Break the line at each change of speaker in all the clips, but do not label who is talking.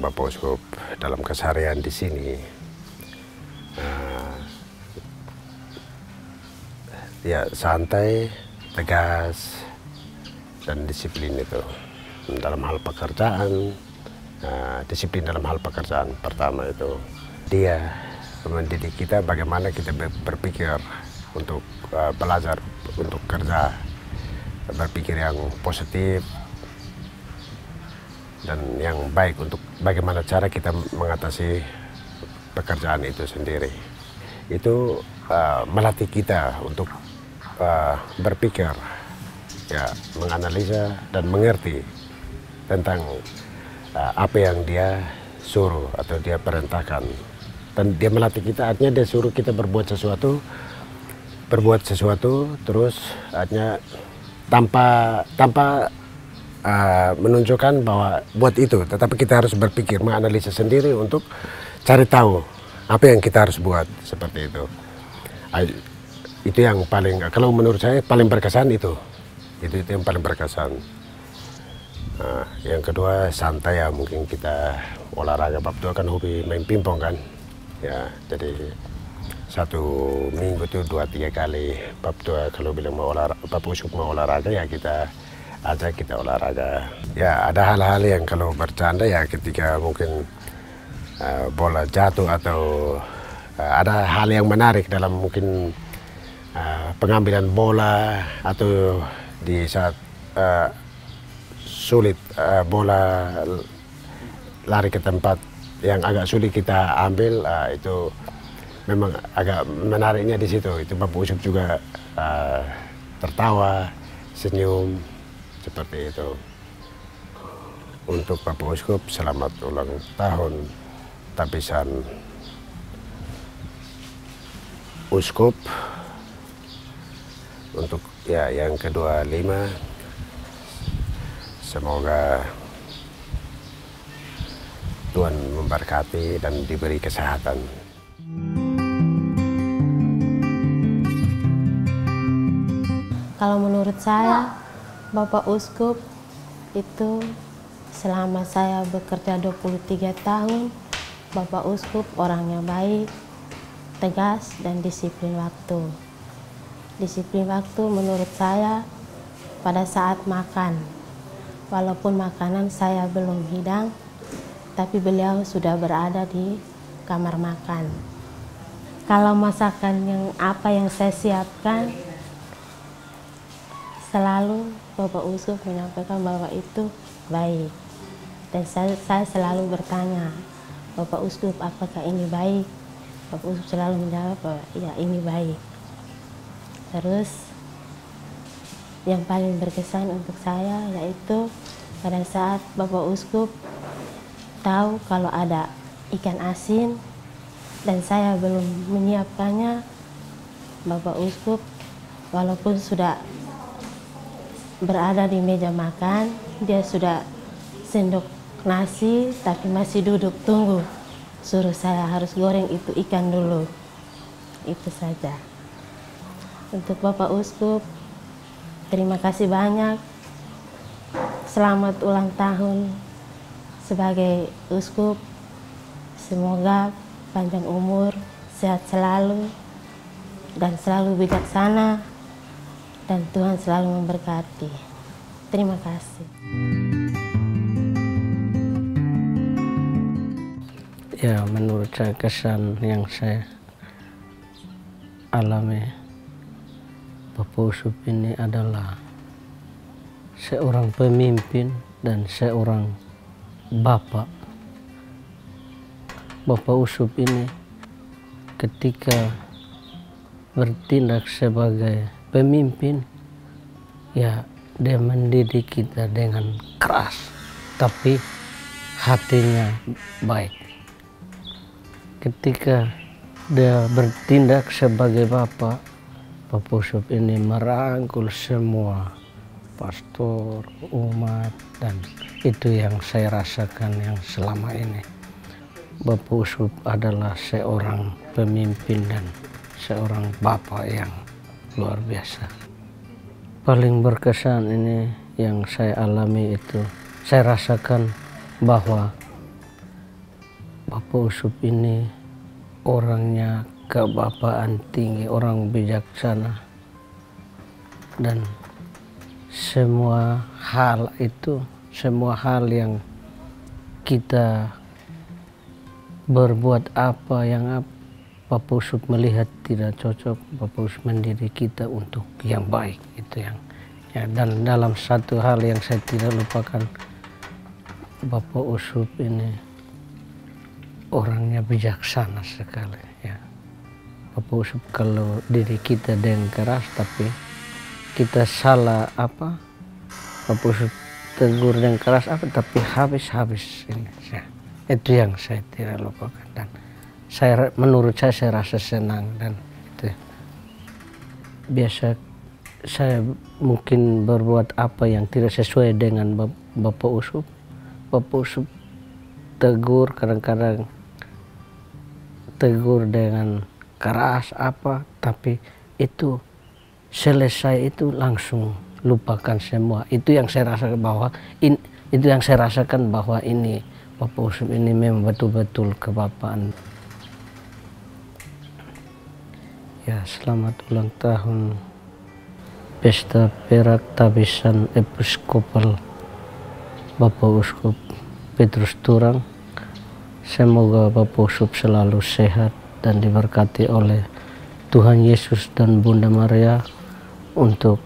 Bapak Uskup dalam keseharian di sini, ya santai, tegas, dan disiplin itu dalam hal pekerjaan. Disiplin dalam hal pekerjaan pertama itu dia mendidik kita bagaimana kita berpikir untuk belajar, untuk kerja, berpikir yang positif dan yang baik untuk bagaimana cara kita mengatasi pekerjaan itu sendiri. Itu melatih kita untuk berpikir, ya, menganalisa dan mengerti tentang apa yang dia suruh atau dia perintahkan. Dan dia melatih kita, artinya dia suruh kita berbuat sesuatu terus artinya tanpa menunjukkan bahwa buat itu, tetapi kita harus berpikir, menganalisa sendiri untuk cari tahu apa yang kita harus buat, seperti itu. Itu yang paling, kalau menurut saya paling berkesan itu yang paling berkesan. Yang kedua santai, ya, mungkin kita olahraga. Bapak kan hobi main pingpong kan, ya, jadi satu minggu itu 2-3 kali Bapak kalau bilang mau olahraga, Bapak Uskup mau olahraga, ya kita ajak kita olahraga. Ya ada hal-hal yang kalau bercanda, ya ketika mungkin bola jatuh atau ada hal yang menarik dalam mungkin pengambilan bola atau di saat sulit bola lari ke tempat yang agak sulit kita ambil, itu memang agak menariknya di situ. Itu Bapak Uskup juga tertawa, senyum, seperti itu. Untuk Bapak Uskup, selamat ulang tahun Tapisan Uskup. Untuk ya yang ke-25, semoga Tuhan memberkati dan diberi kesehatan.
Kalau menurut saya, Bapak Uskup itu selama saya bekerja 23 tahun, Bapak Uskup orangnya baik, tegas, dan disiplin waktu. Disiplin waktu menurut saya pada saat makan. Walaupun makanan saya belum hidang, tapi beliau sudah berada di kamar makan. Kalau masakan yang saya siapkan, selalu Bapak Uskup menyampaikan bahwa itu baik. Dan saya selalu bertanya, Bapak Uskup, apakah ini baik? Bapak Uskup selalu menjawab bahwa ya, ini baik. Terus yang paling berkesan untuk saya yaitu pada saat Bapak Uskup tahu kalau ada ikan asin dan saya belum menyiapkannya, Bapak Uskup walaupun sudah berada di meja makan, dia sudah sendok nasi tapi masih duduk tunggu, suruh saya harus goreng itu ikan dulu. Itu saja. Untuk Bapak Uskup, terima kasih banyak. Selamat ulang tahun sebagai Uskup. Semoga panjang umur, sehat selalu, dan selalu bijaksana, dan Tuhan selalu memberkati. Terima kasih.
Ya, menurut saya kesan yang saya alami Bapak Uskup ini adalah seorang pemimpin dan seorang bapak. Bapak Uskup ini ketika bertindak sebagai pemimpin, ya, dia mendidik kita dengan keras, tapi hatinya baik. Ketika dia bertindak sebagai bapak, Bapak Uskup ini merangkul semua pastor, umat, dan itu yang saya rasakan yang selama ini. Bapak Uskup adalah seorang pemimpin dan seorang bapak yang luar biasa. Paling berkesan ini yang saya alami itu, saya rasakan bahwa Bapak Uskup ini orangnya kebapaan tinggi, orang bijaksana, dan semua hal yang kita berbuat yang Bapak Uskup melihat tidak cocok, Bapak Uskup mendidik kita untuk yang baik, itu yang ya. Dan dalam satu hal yang saya tidak lupakan, Bapak Uskup ini orangnya bijaksana sekali ya. Bapak Uskup kalau diri kita dengan keras tapi kita salah Bapak Uskup tegur dengan keras tapi habis ini ya. Itu yang saya tidak lupakan, dan menurut saya rasa senang, dan itu biasa saya mungkin berbuat apa yang tidak sesuai dengan Bapak Uskup. Bapak Uskup tegur, kadang-kadang tegur dengan keras tapi itu selesai itu langsung lupakan semua. Itu yang saya rasakan bahwa ini Bapak Uskup ini memang betul-betul kebapaan. Ya, selamat ulang tahun Pesta Perak Tabisan Episkopal Bapak Uskup Petrus Turang. Semoga Bapak Uskup selalu sehat dan diberkati oleh Tuhan Yesus dan Bunda Maria untuk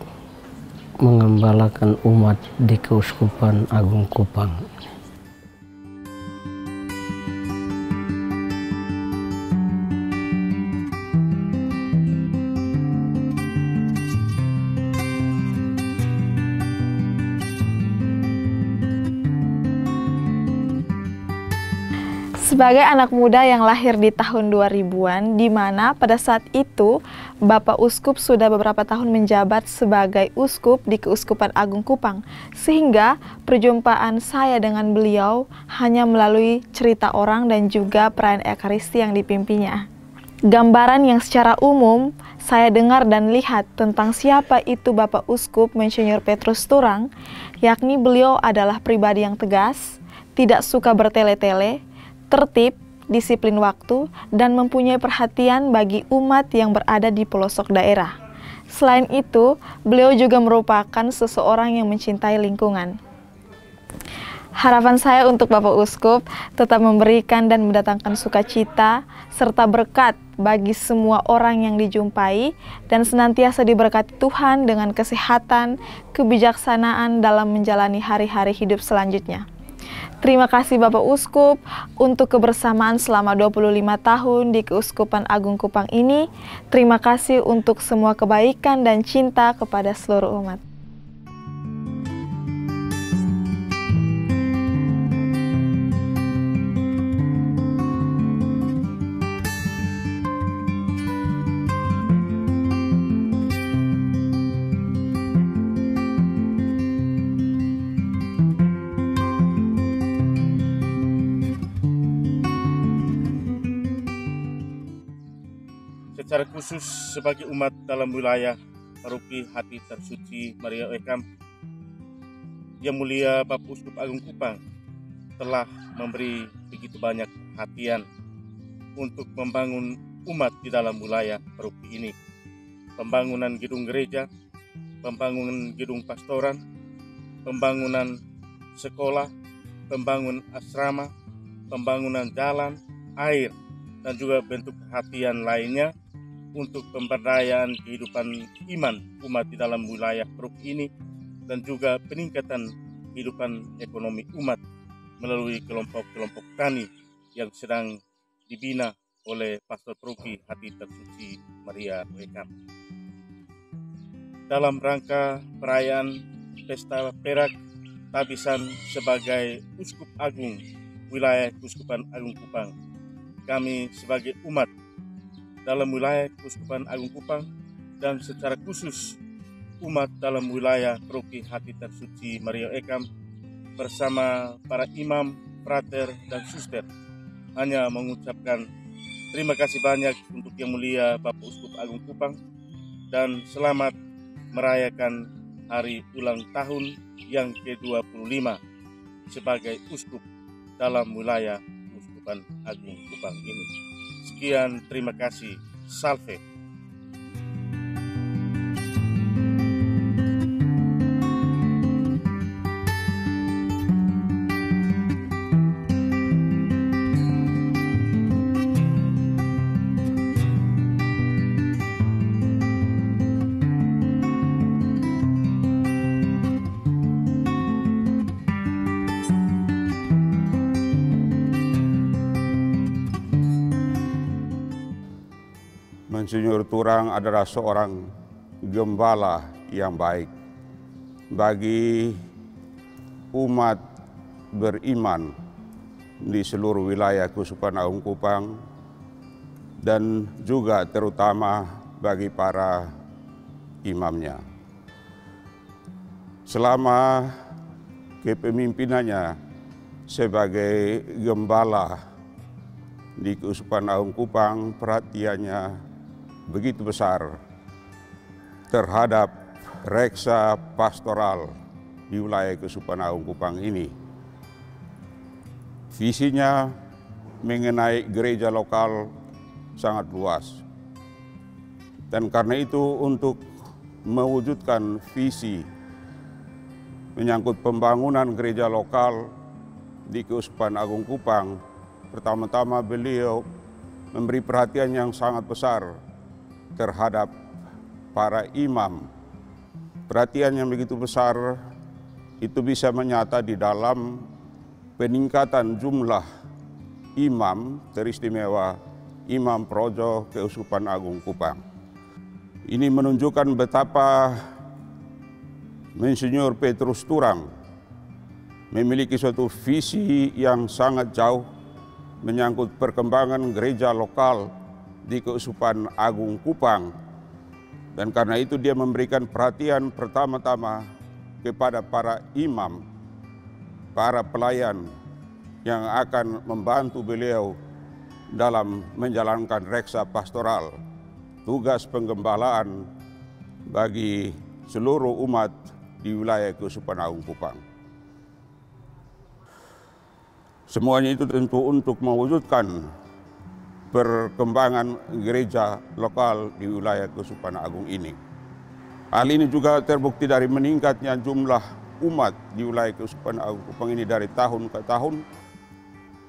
mengembalakan umat di Keuskupan Agung Kupang.
Sebagai anak muda yang lahir di tahun 2000-an, di mana pada saat itu Bapak Uskup sudah beberapa tahun menjabat sebagai uskup di Keuskupan Agung Kupang, sehingga perjumpaan saya dengan beliau hanya melalui cerita orang dan juga perayaan Ekaristi yang dipimpinnya. Gambaran yang secara umum saya dengar dan lihat tentang siapa itu Bapak Uskup Monsinyor Petrus Turang, yakni beliau adalah pribadi yang tegas, tidak suka bertele-tele, tertib, disiplin waktu, dan mempunyai perhatian bagi umat yang berada di pelosok daerah. Selain itu, beliau juga merupakan seseorang yang mencintai lingkungan. Harapan saya untuk Bapak Uskup tetap memberikan dan mendatangkan sukacita serta berkat bagi semua orang yang dijumpai, dan senantiasa diberkati Tuhan dengan kesehatan, kebijaksanaan dalam menjalani hari-hari hidup selanjutnya. Terima kasih Bapak Uskup untuk kebersamaan selama 25 tahun di Keuskupan Agung Kupang ini. Terima kasih untuk semua kebaikan dan cinta kepada seluruh umat.
Secara khusus sebagai umat dalam wilayah Paroki Hati Tersuci Maria Oekam, Yang Mulia Bapak Uskup Agung Kupang telah memberi begitu banyak perhatian untuk membangun umat di dalam wilayah paroki ini. Pembangunan gedung gereja, pembangunan gedung pastoran, pembangunan sekolah, pembangunan asrama, pembangunan jalan, air, dan juga bentuk perhatian lainnya untuk pemberdayaan kehidupan iman umat di dalam wilayah paroki ini, dan juga peningkatan kehidupan ekonomi umat melalui kelompok-kelompok tani yang sedang dibina oleh Pastor Paroki Hati Tersuci Maria Oekam. Dalam rangka perayaan Pesta Perak Tabisan sebagai Uskup Agung wilayah Keuskupan Agung Kupang, kami sebagai umat dalam wilayah Keuskupan Agung Kupang dan secara khusus umat dalam wilayah Paroki Hati Tersuci Maria Oekam bersama para imam, frater, dan suster hanya mengucapkan terima kasih banyak untuk Yang Mulia Bapak Uskup Agung Kupang, dan selamat merayakan hari ulang tahun yang ke-25 sebagai uskup dalam wilayah Keuskupan Keuskupan Agung Kupang ini. Sekian, terima kasih. Salve.
Monsinyur Turang adalah seorang gembala yang baik bagi umat beriman di seluruh wilayah Keuskupan Agung Kupang dan juga terutama bagi para imamnya. Selama kepemimpinannya sebagai gembala di Keuskupan Agung Kupang, perhatiannya begitu besar terhadap reksa pastoral di wilayah Keuskupan Agung Kupang ini. Visinya mengenai gereja lokal sangat luas. Dan karena itu untuk mewujudkan visi menyangkut pembangunan gereja lokal di Keuskupan Agung Kupang, pertama-tama beliau memberi perhatian yang sangat besar terhadap para imam. Perhatian yang begitu besar itu bisa menyata di dalam peningkatan jumlah imam teristimewa Imam Projo Keuskupan Agung Kupang. Ini menunjukkan betapa Monsinyur Petrus Turang memiliki suatu visi yang sangat jauh menyangkut perkembangan gereja lokal di Keuskupan Agung Kupang, dan karena itu dia memberikan perhatian pertama-tama kepada para imam, para pelayan yang akan membantu beliau dalam menjalankan reksa pastoral, tugas penggembalaan bagi seluruh umat di wilayah Keuskupan Agung Kupang. Semuanya itu tentu untuk mewujudkan perkembangan gereja lokal di wilayah Keuskupan Agung ini. Hal ini juga terbukti dari meningkatnya jumlah umat di wilayah Keuskupan Agung Kupang ini dari tahun ke tahun.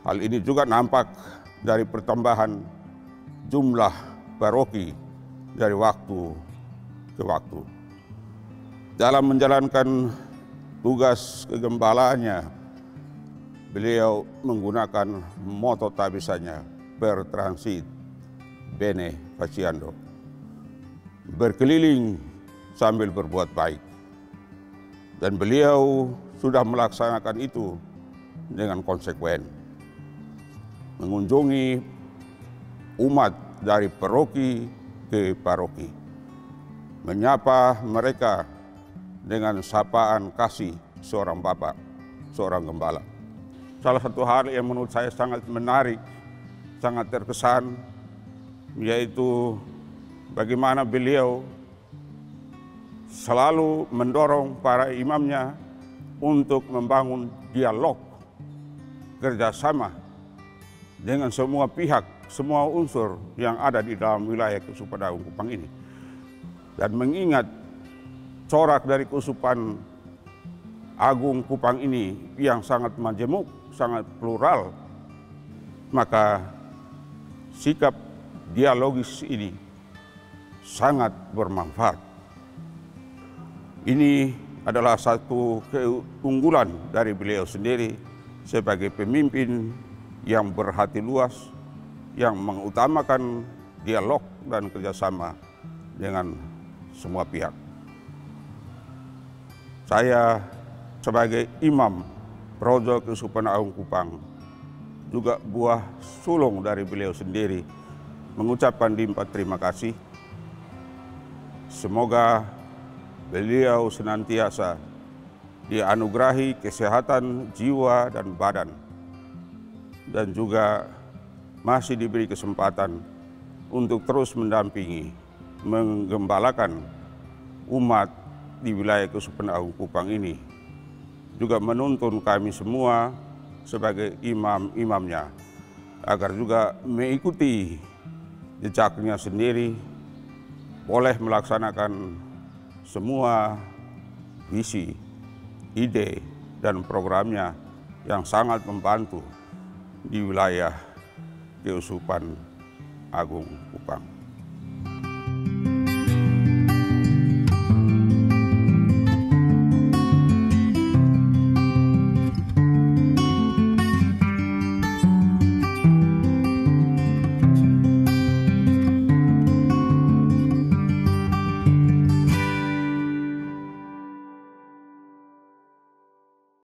Hal ini juga nampak dari pertambahan jumlah paroki dari waktu ke waktu. Dalam menjalankan tugas kegembalaannya, beliau menggunakan moto tabisanya, per transit bene faciendo, berkeliling sambil berbuat baik. Dan beliau sudah melaksanakan itu dengan konsekuen, mengunjungi umat dari paroki ke paroki, menyapa mereka dengan sapaan kasih seorang bapak, seorang gembala. Salah satu hal yang menurut saya sangat menarik, sangat terkesan, yaitu bagaimana beliau selalu mendorong para imamnya untuk membangun dialog, kerjasama dengan semua pihak, semua unsur yang ada di dalam wilayah Keuskupan Agung Kupang ini. Dan mengingat corak dari Keuskupan Agung Kupang ini yang sangat majemuk, sangat plural, maka sikap dialogis ini sangat bermanfaat. Ini adalah satu keunggulan dari beliau sendiri sebagai pemimpin yang berhati luas, yang mengutamakan dialog dan kerjasama dengan semua pihak. Saya sebagai Imam Projo Keuskupan Agung Kupang, juga buah sulung dari beliau sendiri, mengucapkan limpah terima kasih. Semoga beliau senantiasa dianugerahi kesehatan jiwa dan badan, dan juga masih diberi kesempatan untuk terus mendampingi, menggembalakan umat di wilayah Keuskupan Agung Kupang ini, juga menuntun kami semua sebagai imam-imamnya agar juga mengikuti jejaknya sendiri, boleh melaksanakan semua visi, ide, dan programnya yang sangat membantu di wilayah Keuskupan Agung Kupang.